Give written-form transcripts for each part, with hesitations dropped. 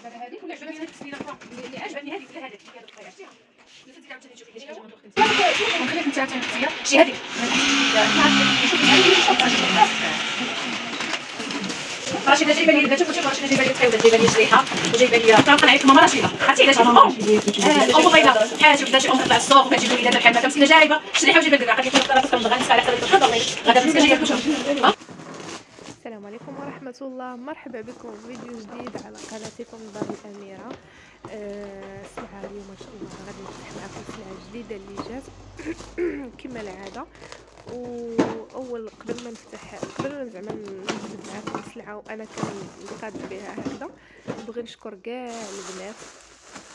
دابا هذيك ولا عجبتك هذيك السنينه الاخرى اللي عجبتني هذيك ولا هذيك هي الطريقه عرفتيها درتي عاوتاني تشوفي شي حاجه ونخليك انت عاوتاني تختير شي هذيك راشي انا جايبه لي البنات شوفوا راشي انا جايبه لي الطيوبه جايبه لي شريحه وجايبه لي كنبقى نعيط ماما رشيده عرفتي علاش ماما ام بغينا بحال شوف داتي ام تطلع السوق وكتجيب وليداتها بحال هكا مسكينه جايبه شريحه وجايبه لك قالت لي كنت كنبغى نسال على هذا غدا مسكينه جايه كتشوف. السلام عليكم ورحمة الله، مرحبا بكم في فيديو جديد على قناتكم دار الأميرة. السلعة اليوم ما شاء الله غادي نفتح معكم سلعة جديدة اللي جات كما العادة. واول قبل ما زعما نجبد معكم السلعة وانا كنقاد بها هكذا، نبغي نشكر كاع البنات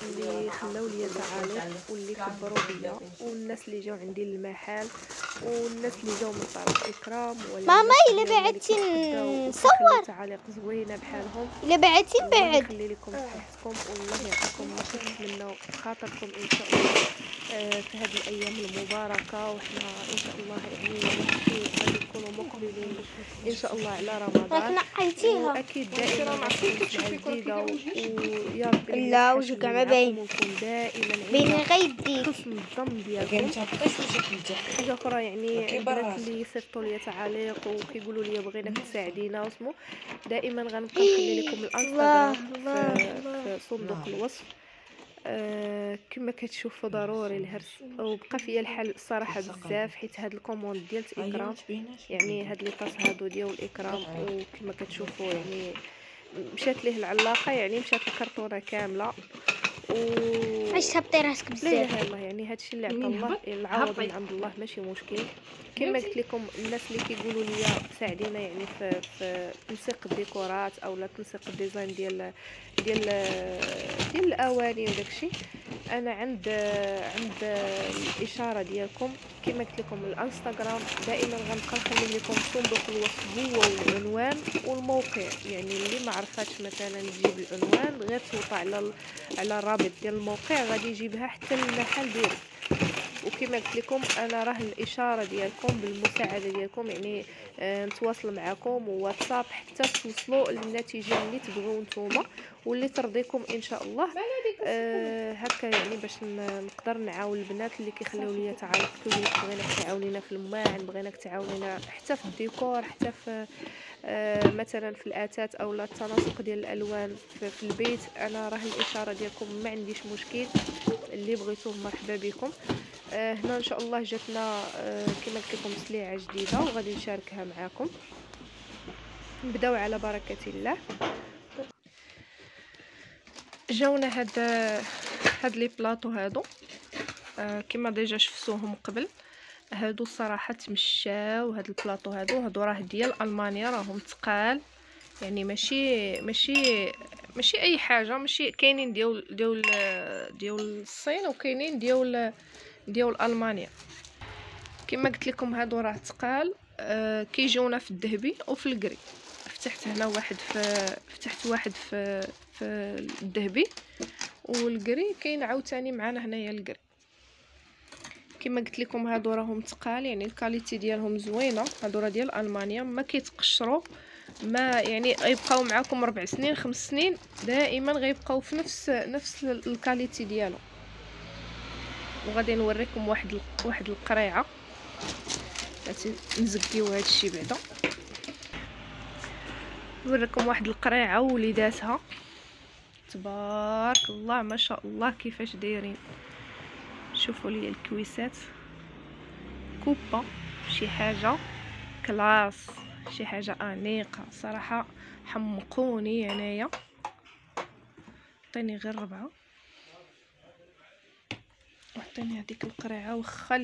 اللي خلاو لي تعاليق واللي كبروا بيا والناس اللي جاو عندي للمحل والناس اللي جاو من طرف اكرام ولا ماما الا بعتي نصور تعاليق زوينه بحالهم. الا بعتي بعد نخلي لكم صحتكم والله يعطيكم ما كنتمناو خاطركم ان شاء الله في هذه الايام المباركه، وحنا ان شاء الله يعني غادي نكونوا مقبلين ان شاء الله على رمضان. نقيتيها واكيد دائما مع جديده ويا ربي لا وجهك ما باين دائما بين غير يديك حسن الظن ديالكم. حاجه اخرى يعني البنات اللي صيفطوا لي تعاليق وكيقولوا لي بغيناك تساعدينا واسمو، دائما غنبقى نخلي لكم الانستغرام في صندوق الوصف. كما كتشوفوا ضروري الهرس وبقى فيا الحال الصراحه بزاف، حيت هاد الكوموند ديال اكرام يعني هاد لي طاس هادو ديال الاكرام، وكما كتشوفوا يعني مشات ليه العلاقه، يعني مشات الكرتونه كامله علاش تهبطي راسك بزاف؟ الله يعني هادشي اللي عطا الله العوض من عند الله ماشي مشكل. كما قلت لكم الناس اللي كيقولوا لي ساعدينا يعني في تنسيق الديكورات اولا تنسيق الديزاين ديال الاواني وداكشي، انا عند الاشاره ديالكم كما قلت لكم الانستغرام. دائما غنبقى نخلي لكم صندوق الوصف هو والعنوان والموقع، يعني اللي ما عرفاتش مثلا تجيب العنوان غير توطى على الرابط ديال الموقع غادي يجيبها حتى للمحل ديالك. وكما قلت لكم انا راه الاشاره ديالكم بالمساعده ديالكم يعني نتواصل معكم وواتساب حتى توصلوا للنتيجه اللي تبغوا نتوما واللي ترضيكم ان شاء الله. هكا يعني باش نقدر نعاون البنات اللي كيخليو لي تعاليق كيقولوا لي بغيناك تعاونينا في الماعن، بغيناك تعاونينا حتى في الديكور، حتى في مثلا في الاتات اولا التناسق ديال الالوان في البيت. انا راه الاشاره ديالكم ما عنديش مشكل، اللي بغيتوه مرحبا بكم. هنا ان شاء الله جاتنا كما قلت لكم سلعه جديده وغادي نشاركها معكم. نبداو على بركه الله. جاونا هاد لي بلاطو هادو كما ديجا شفتوهم قبل. هادو الصراحه تمشاو، هاد البلاطو هادو راه ديال المانيا، راهم ثقال يعني ماشي اي حاجه، ماشي كاينين ديال الصين وكاينين ديال المانيا. كما قلت لكم هادو راه ثقال. كيجونا في الذهبي وفي الكري. فتحت واحد في الذهبي، والكري كاين عاوتاني معنا هنايا الكري. كما قلت لكم هادو راهم ثقال يعني الكاليتي ديالهم زوينه، هادو راه ديال المانيا ما كيتقشروا، ما يعني غيبقاو معاكم 4 سنين 5 سنين دائما غيبقاو في نفس الكاليتي ديالو. وغادي نوريكم واحد القريعه نزكيو هادشي بعدا. نوريكم واحد القريعه وليداتها تبارك الله ما شاء الله كيفاش دايرين. شوفوا لي الكويسات كوبا، شي حاجه كلاس، شي حاجه انيقه صراحه. حمقوني انايا. عطيني غير 4 وعطيني هذيك القريعه واخا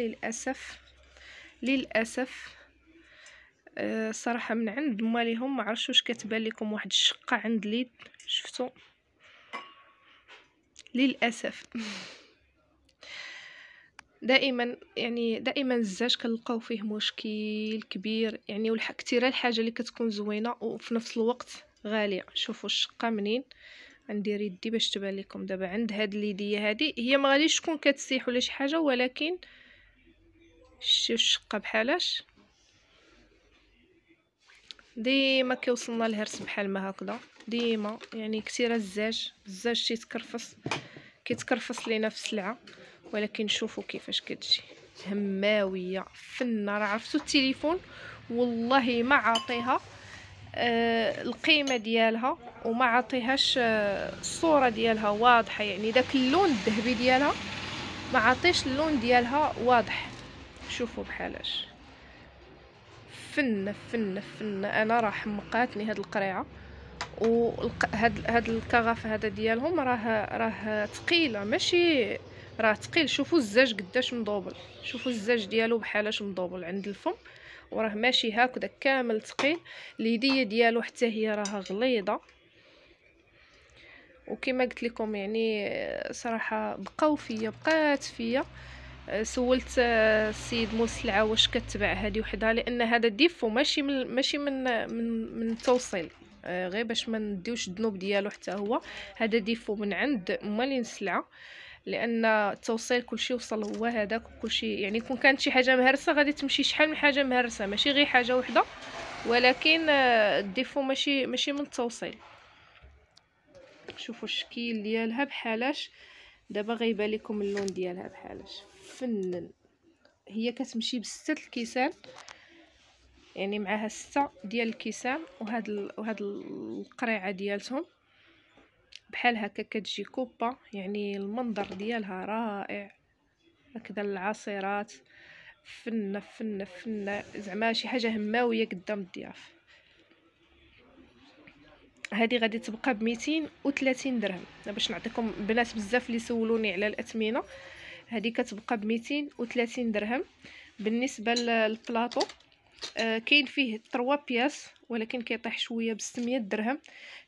للاسف صراحه من عند ماليهم ما عرفتش واش كتبان لكم واحد الشقه عند اليد، شفتوا للاسف. دائما الزاج كنلقاو فيه مشكل كبير يعني، كثيره الحاجه اللي كتكون زوينه وفي نفس الوقت غاليه. شوفوا الشقه منين غندير يدي باش تبان لكم. دابا عند هاد اليديه هذه هي ما غاديش تكون كتسيح ولا شي حاجه، ولكن شتي الشقه بحالاش ديما كيوصلنا الهرس بحال ما هكذا ديما، يعني كثيره الزاج كيتكرفص لينا في السلعه، ولكن شوفوا كيفاش كتجي هماويه فنه. راه عرفتوا التليفون والله ما عاطيها القيمه ديالها وما عاطيهاش الصوره ديالها واضحه، يعني داك اللون الذهبي ديالها ما عاطيش اللون ديالها واضح. شوفوا بحالاش فن فن فن. انا راه حمقاتني هاد القريعه، هاد الكغاف هذا ديالهم راه ثقيله، ماشي راه ثقيل. شوفوا الزاج قداش مضوبل، شوفوا الزاج ديالو بحالاش مضوبل عند الفم، وراه ماشي هكذا كامل ثقيل. اليديه ديالو حتى هي راها غليظه، وكما قلت لكم يعني صراحه بقات فيا. سولت السيد مول السلعه واش كتباع هذه وحدها، لان هذا ديفو ماشي من التوصيل، غير باش ما نديوش الذنوب ديالو. حتى هو هذا ديفو من عند مالين السلعه، لان التوصيل كلشي وصل هو هذاك وكلشي. يعني كون كانت شي حاجه مهرسه غادي تمشي شحال من حاجه مهرسه، ماشي غير حاجه وحده، ولكن الديفو ماشي من التوصيل. شوفوا الشكل ديالها بحالاش، دابا غيبان لكم اللون ديالها بحالاش فنن. هي كتمشي بستة الكيسان، يعني معاها 6 ديال الكيسان، وهاد القريعه ديالتهم بحال هكا كتجي كوبا. يعني المنظر ديالها رائع هكذا، العصيرات فنه فنه فنه، زعما شي حاجه هماويه قدام الضياف. هذه غادي تبقى ب230 درهم. باش نعطيكم بنات بزاف اللي سولوني على الاثمنه، هذه كتبقى ب230 درهم. بالنسبه للبلاطو كاين فيه 3 بياس، ولكن كيطيح شويه ب600 درهم.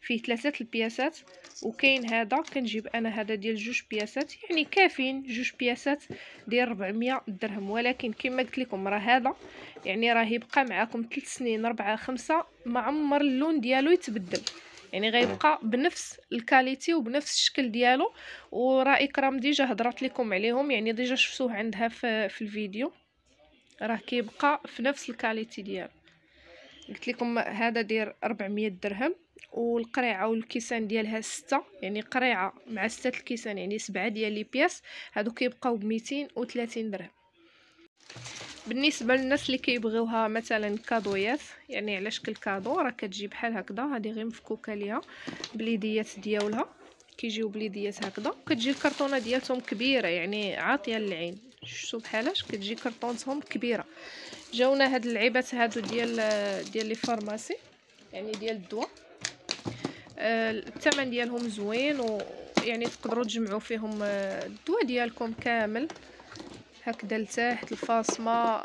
فيه 3 البياسات، وكاين هذا كنجيب انا هذا ديال 2 بياسات، يعني كافيين 2 بياسات ديال 400 درهم. ولكن كما قلت لكم راه هذا يعني راه يبقى معكم 3 سنين 4 5 ما عمر اللون ديالو يتبدل، يعني غيبقى بنفس الكاليتي وبنفس الشكل ديالو. وراه اكرام ديجا هضرت لكم عليهم، يعني ديجا شفتوه عندها في الفيديو، راه كيبقى في نفس الكاليتي ديالو. قلت لكم هذا داير 400 درهم، والقريعه والكيسان ديالها 6، يعني قريعه مع 6 الكيسان يعني 7 ديال لي بياس، هادو كيبقاو ب 230 درهم. بالنسبه للناس اللي كيبغيوها مثلا كادويات، يعني على شكل كادو، راه كتجي بحال هكذا. هذه غير مفكوكه ليها باليديات ديالها، كيجيو باليديات هكذا، وكتجي الكرتونه ديالتهم كبيره يعني عاطيه للعين. شفتوا بحالاش كتجي كرتونتهم كبيره. جاونا هاد اللعيبات هادو ديال لي فارماسي، يعني ديال الدواء. الثمن ديالهم زوين، ويعني تقدروا تجمعوا فيهم الدواء ديالكم كامل هكذا لتحت. الفاصمه،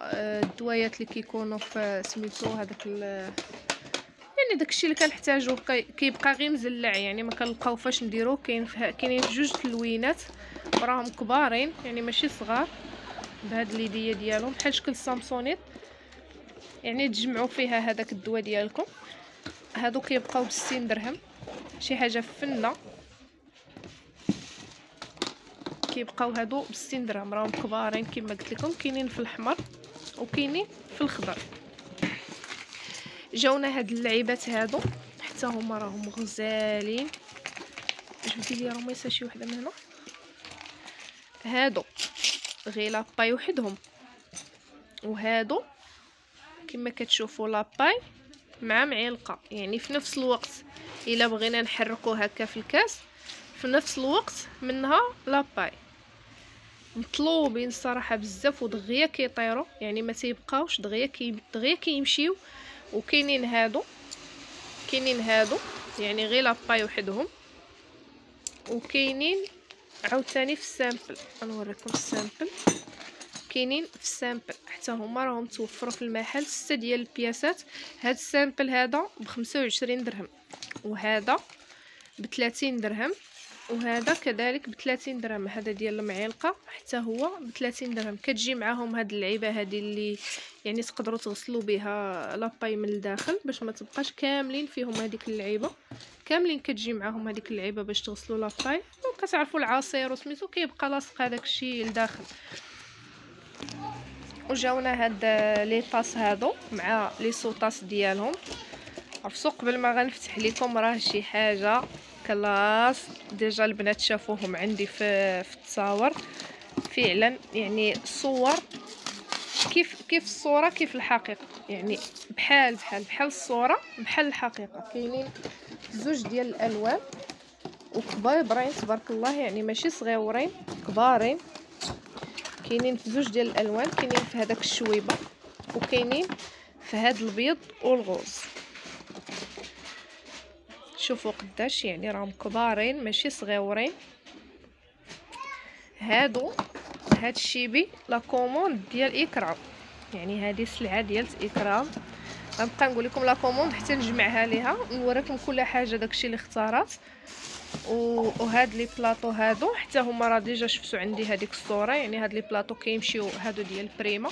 الدوايات اللي كيكونوا في سميتو هذاك يعني داكشي اللي كنحتاجوه كيبقى غير مزلع، يعني ما كنلقاو فاش نديروه. كاينين في 2 الوينات وراهم كبارين، يعني ماشي صغار، بهاد اليديه ديالهم بحال شكل سامسونيت، يعني تجمعوا فيها هذاك الدواء ديالكم. هادو كيبقاو ب60 درهم، شي حاجه فنه. كيبقاو هادو ب60 درهم، راهم كبارين كما قلت لكم. كاينين في الاحمر وكاينين في الخضر. جاونا هاد اللعيبات هادو حتى هما راهم غزالين. جبدي لي راه ما يسا شي وحده من هنا. هادو غير لاباي وحدهم، وهادو كما كتشوفوا لاباي مع معلقه، يعني في نفس الوقت. الا بغينا نحركو هكا في الكاس في نفس الوقت منها لاباي. مطلوبين الصراحه بزاف، ودغيا كيطيروا، يعني ما تيبقاوش دغيا كيمشيو. وكاينين هادو يعني غير لاباي وحدهم، وكاينين عاوتاني في السامبل. غنوريكم السامبل. كاينين في السامبل حتى هما راهم توفروا في المحل 6 ديال البياسات. هاد السامبل هذا ب25 درهم، وهذا ب30 درهم، وهذا كذلك ب30 درهم. هذا ديال المعلقه حتى هو ب30 درهم. كتجي معاهم هاد اللعيبه هذه اللي يعني تقدروا تغسلوا بها لاباي من الداخل باش ما تبقاش كاملين فيهم هذيك اللعيبه كاملين. كتجي معاهم هذيك اللعيبه باش تغسلوا لاباي، وكتعرفوا العصير وسميتو كيبقى لاصق هذاك الشيء لداخل. وجاونا هاد لي طاس هادو مع لي سوطاس ديالهم. عرفتوا قبل ما غنفتح لكم راه شي حاجه كلاس. ديجا البنات شافوهم عندي في التصاور فعلا، يعني الصور كيف الصوره كيف الحقيقه، يعني بحال الصوره بحال الحقيقه. كاينين زوج ديال الالوان وكبارين تبارك الله، يعني ماشي صغيورين كبارين. كاينين في زوج ديال الالوان، كاينين في هذاك الشويبه وكاينين في هذا الابيض والغوز. شوفوا قداش يعني راهم كبارين ماشي صغيورين. هاد الشيبي لا كوموند ديال اكرام، يعني هذه سلعه ديال اكرام. غنبقى نقول لكم لا كوموند حتى نجمعها ليها نوريكم كل حاجه داكشي اللي اختارات. وهاد لي بلاطو هادو حتى هما راه ديجا شفتوا عندي هذيك الصوره، يعني هاد لي بلاطو كيمشيو هادو ديال بريما،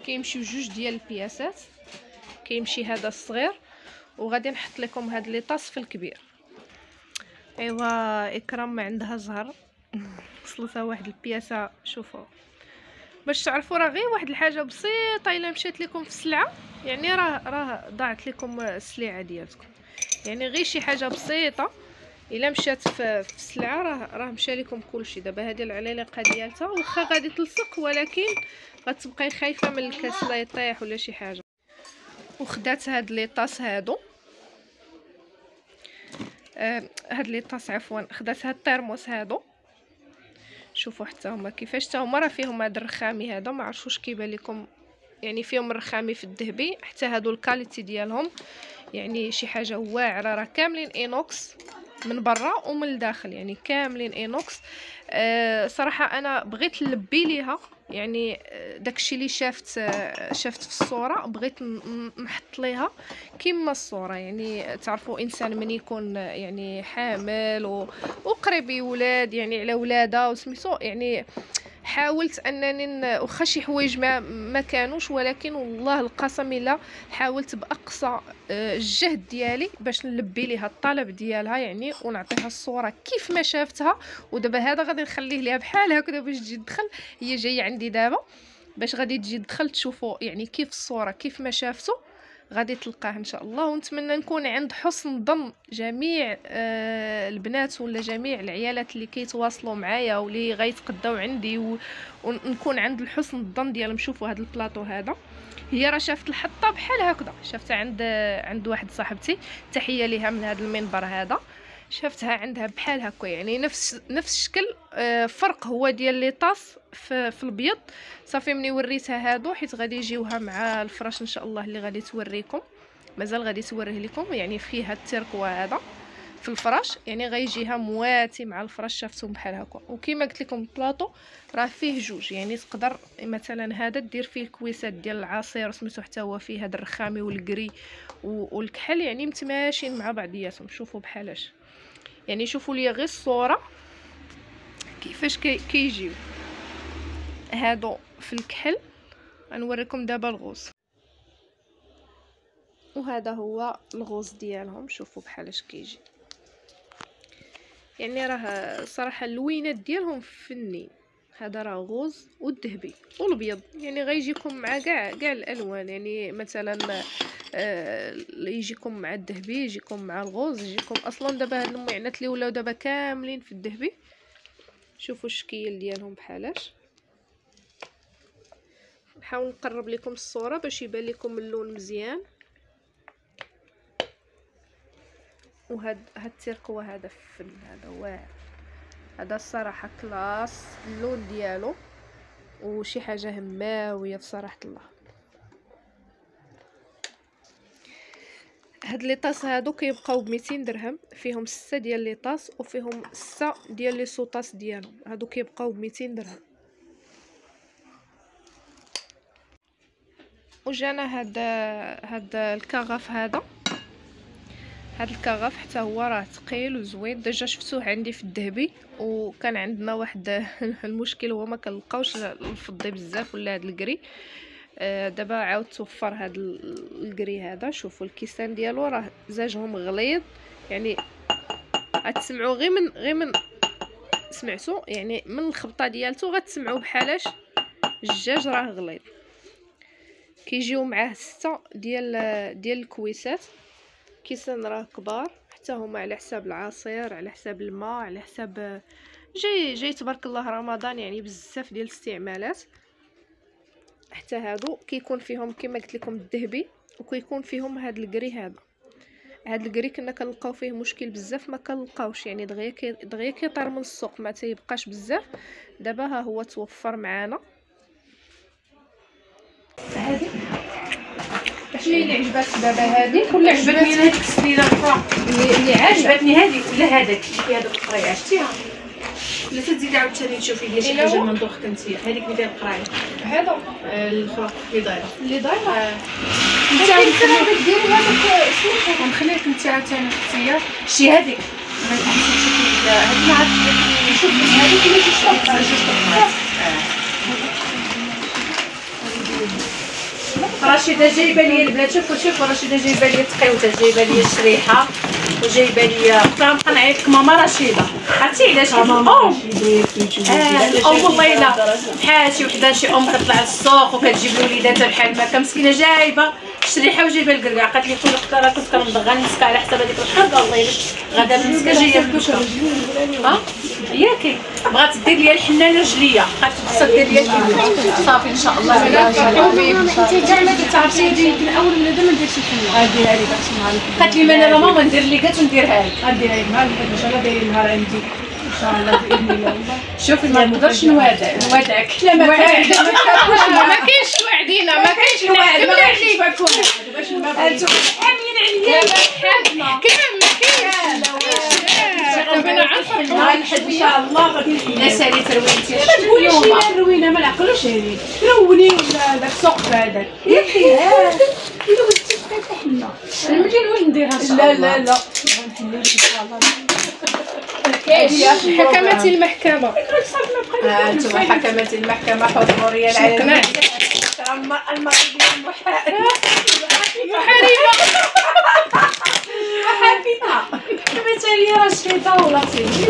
كيمشيو جوج ديال البياسات، كيمشي هذا الصغير وغادي نحط لكم هاد لي طاس في الكبير. ايوا اكرام ما عندها زهر وصلتها واحد البياسه. شوفوا باش تعرفوا راه غير واحد الحاجه بسيطه الا مشات لكم في السلعه، يعني راه ضاعت لكم السلعه ديالكم. يعني غير شي حاجه بسيطه الا مشات في السلعه راه مشى لكم كلشي. دابا هذه العليقه ديالتها واخا غادي تلصق، ولكن غتبقاي خايفه من الكاس لا يطيح ولا شي حاجه. وخدات هاد لي طاس هادو، هاد لي طاس عفوا، خدات هاد الترموس هادو. شوفوا حتى هما كيفاش، حتى هما راه فيهم هاد الرخامي هذا، ما عرفتش واش كيبان لكم، يعني فيهم الرخامي في الذهبي. حتى هادو الكاليتي ديالهم يعني شي حاجه واعره، راه كاملين اينوكس من برا ومن الداخل، يعني كاملين اينوكس. صراحه انا بغيت نلبي ليها، يعني داكشي اللي شافت في الصوره بغيت نحط ليها كما الصوره. يعني تعرفوا انسان من يكون يعني حامل وقريب يولاد، يعني على ولاده وسميتو، يعني حاولت انني واخا شي حوايج ما كانوش، ولكن والله القسم الا حاولت باقصى الجهد ديالي باش نلبي ليها الطلب ديالها، يعني ونعطيها الصوره كيف ما شافتها. ودابا هذا غادي نخليه ليها بحال هكذا باش تجي تدخل، هي جايه عندي دابا باش غادي تجي تدخل تشوفوا يعني كيف الصوره كيف ما شافتو غادي تلقاه ان شاء الله. ونتمنى نكون عند حسن ظن جميع البنات ولا جميع العيالات اللي كيتواصلوا معايا واللي غيتقداو عندي، ونكون عند الحسن الظن ديالهم. شوفوا هذا البلاطو هذا، هي راه شافت الحطه بحال هكذا، شافتها عند واحد صاحبتي، تحيه ليها من هذا المنبر هذا، شافتها عندها بحال هكا، يعني نفس الشكل. فرق هو ديال لي طاس في الابيض. صافي ملي وريتها هادو، حيت غادي يجيوها مع الفراش ان شاء الله اللي غادي توريكم، مازال غادي توريه لكم، يعني فيه هاد التركوا هذا في الفراش، يعني غيجيها مواتي مع الفراش. شافتهم بحال هكا. وكما قلت لكم البلاطو راه فيه جوج، يعني تقدر مثلا هذا دير فيه الكويسات ديال العصير سميتو، حتى هو فيه هذا الرخامي والكري والكحل، يعني متماشين مع بعضياتهم. شوفوا بحالاش، يعني شوفوا لي غير الصوره كيفاش كيجيو هادو في الكحل. غنوريكم دابا الغوز، وهذا هو الغوز ديالهم. شوفوا بحالاش كيجي، يعني راه صراحه اللوينات ديالهم فنين. هذا راه غوز والذهبي والابيض، يعني غيجيكم مع كاع الالوان، يعني مثلا يجيكم مع الذهبي، يجيكم مع الغوز، يجيكم اصلا دابا هاد المعينات اللي ولاو دابا كاملين في الذهبي. شوفوا الشكل ديالهم بحالاش. نحاول نقرب لكم الصوره باش يبان لكم اللون مزيان. وهاد التركوه هذا فن، هذا واعر، هذا الصراحه كلاس اللون ديالو وشي حاجه هماويه بصراحه الله. هاد لي طاس هادو كيبقاو ب 200 درهم، فيهم 6 ديال لي طاس وفيهم 6 ديال لي سوطاس ديالهم، هادو كيبقاو ب 200 درهم. وجانا هاد الكغاف هذا، هاد الكغاف حتى هو راه ثقيل وزوين. ديجا شفتوه عندي في الذهبي، وكان عندنا واحد المشكل هو ما كنلقاوش الفضي بزاف ولا هاد الكري. دابا عاود توفر هاد الكري هذا. شوفوا الكيسان ديالو راه زاجهم غليظ، يعني غتسمعوا غير من سمعتوا، يعني من الخبطه ديالته غتسمعوا بحالاش الدجاج راه غليظ. كيجيو معاه 6 ديال الكويسات، الكيسان راه كبار حتى هما على حساب العصير، على حساب الماء، على حساب جاي تبارك الله رمضان، يعني بزاف ديال الاستعمالات. حتى هادو كيكون فيهم كما قلت لكم الذهبي، وكيكون فيهم هاد الكري. هاد الكري كنا كنلقاو فيه مشكل بزاف، ما كنلقاوش يعني دغيا كيطير من السوق، ما تيبقاش بزاف. دابا ها هو توفر معانا. هذه شنو اللي عجباتك دابا؟ هذه ولا عجبتني هذيك السديده الاخرى اللي عجبتني؟ هذه ولا هذاك اللي فيها دوك القرايه؟ شتيها ولا تزيدي عاوتاني تشوفي ديال شي حاجه من دوخك انت؟ هذيك اللي فيها القرايه، هذا الاخرى اللي دايره انت عاوتاني ديري هذاك سميتو. نخليك انت عاوتاني اختيار شي هذيك ما تحسيش تشوفي هذه. ما عرفتش نشوف هذيك اللي تشوف رشيده جايبه لي البنات. شوفوا رشيده جايبه لي تقيوته، جايبه لي الشريحه، وجايبه لي قلت نعيط لك ماما رشيده. عرفتي علاش؟ الام والله الا بحال شي وحده شي ام كطلع للسوق وكتجيب لوليداتها بحال ما مسكينه جايبه الشريحه وجايبه الكركاع. قالت لي خويا اختي راه كنت كنبغى نمسكها على حساب هذيك الحرقه. الله يلاش غدا مسكه جايه بكوشه ياكي بغات دير لي الحنانه رجليه، قالت خصها دير لي صافي ان شاء الله. انت عرفتي يمكن اول من هذا ما نديرش الحنه. غاديرها لي داك النهار. قالت لي انا ماما ندير لي كات ونديرها لك. غاديرها لك مع ان شاء الله داير نهار عندي ان شاء الله باذن الله. شوفي ما نقدرش نوادعك. لا ما كاينش وعدينا، ما كاينش الوعد. ما كاينش باش انتم حامين عليا حالنا كامل. ما كاينش انا عارفه الحد ان شاء الله غادي لا سالي تروينتي. ما تقوليش لي روينه، ما نعقلوش هذه تروني ولا داك السوق هذاك يا اخي. الا بغيتي تبقاي حنا انا ما نديروش نديرها ان شاء الله. لا غنحلوها ان شاء الله. حكمت المحكمة. انتم حكمت المحكمة حضوريا على المرضية المحاربة كما تالي رشيدة ولطيفة.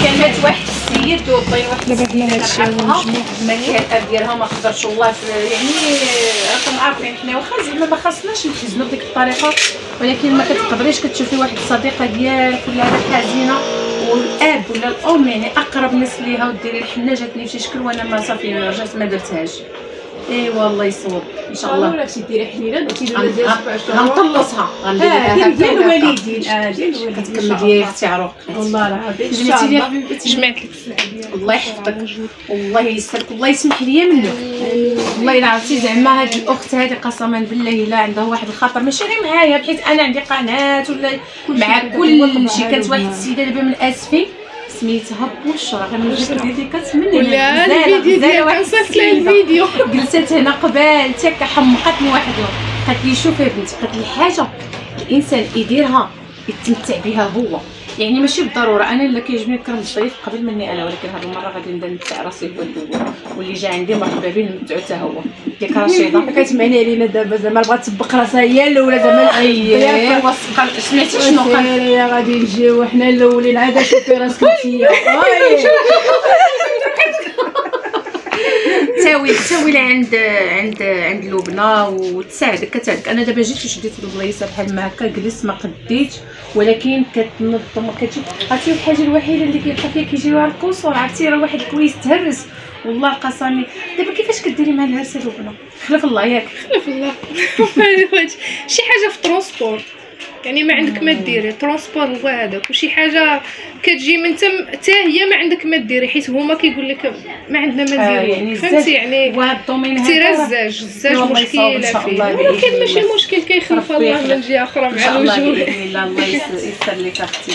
كانت واحد السيد وبين واحد كنعرفها المكاتب ديالها ما قدرش والله يعني راكم عارفين حنا واخا زعما ما خاصناش نحزنوا بديك الطريقه، ولكن ما كتقدريش كتشوفي واحد الصديقه ديالك ولا حزينه والاب ولا الام يعني اقرب ناس ليها وديري الحنه جاتني بشي شكل وانا ما صافي رجعت ما درتهاش. اي والله يصوب ان شاء الله. ولا شي ديري حنينه درتي غنطلصها غنديرها ديال الوالدين. ديال الوالدين كتكمل ديالي اختي عروق والله العظيم. جبتي لي حبيبتي جمعت لك السعديه. الله يحفظك والله يسرك والله يسمح لي منك. والله الا عرفتي زعما هاد الاخت هذه قسما بالله الا عندها واحد الخطر ماشي غير معايا بحيث انا عندي قناه ولا مع كل شيء. كانت واحد السيده دابا من اسفين سميتها بشرى غنوجد ديديكاس مني ولا الفيديو ديالك صيفط لها الفيديو. جلست هنا قبال تك حمقتني واحد اليوم قالت لي شوفي يا بنتي قالت لي حاجه الانسان يديرها يتمتع بها هو يعني ماشي بالضروره. انا اللي كيعجبني نكرم الضيف قبل مني انا، ولكن هذه المره غادي نبدا نمتع راسي هو الاول واللي جا عندي مرحبا به نمتعو حتى هو. ديك رشيده كتمعني علينا دابا زعما بغات تسبق راسها هي الاولى زعما. ايوا سمعتي شنو قال؟ يا غادي نجيو حنا الاولين عاد شوفي راسك انتيا. تساوي عند لبنى وتساعدك كتساعدك. انا دابا جيت شديت البلايصه بحال ما هكا جلست ما قديتش، ولكن كتنظم كتشوف. عرفتي الحاجه الوحيده اللي كيبقى فيها كيجيوها القصور، عرفتي راه واحد الكويس تهرس والله قسمي. دابا كيفاش كديري مع الهرسه لبنى؟ خلف الله ياك خلف الله. شي حاجه في ترونسبور يعني ما عندك ما ديري ترونسبور هو هذاك، وشي حاجه كتجي من تم حتى هي ما عندك ما ديري حيت هما كيقول لك ما عندنا ما نديرو. يعني فهمتي يعني وهاد الدومين هذا الزاج مشكله فيه، ولكن ماشي مشكل كيخلف الله من جهه اخرى مع الوجوه. الله يسر لك اختي.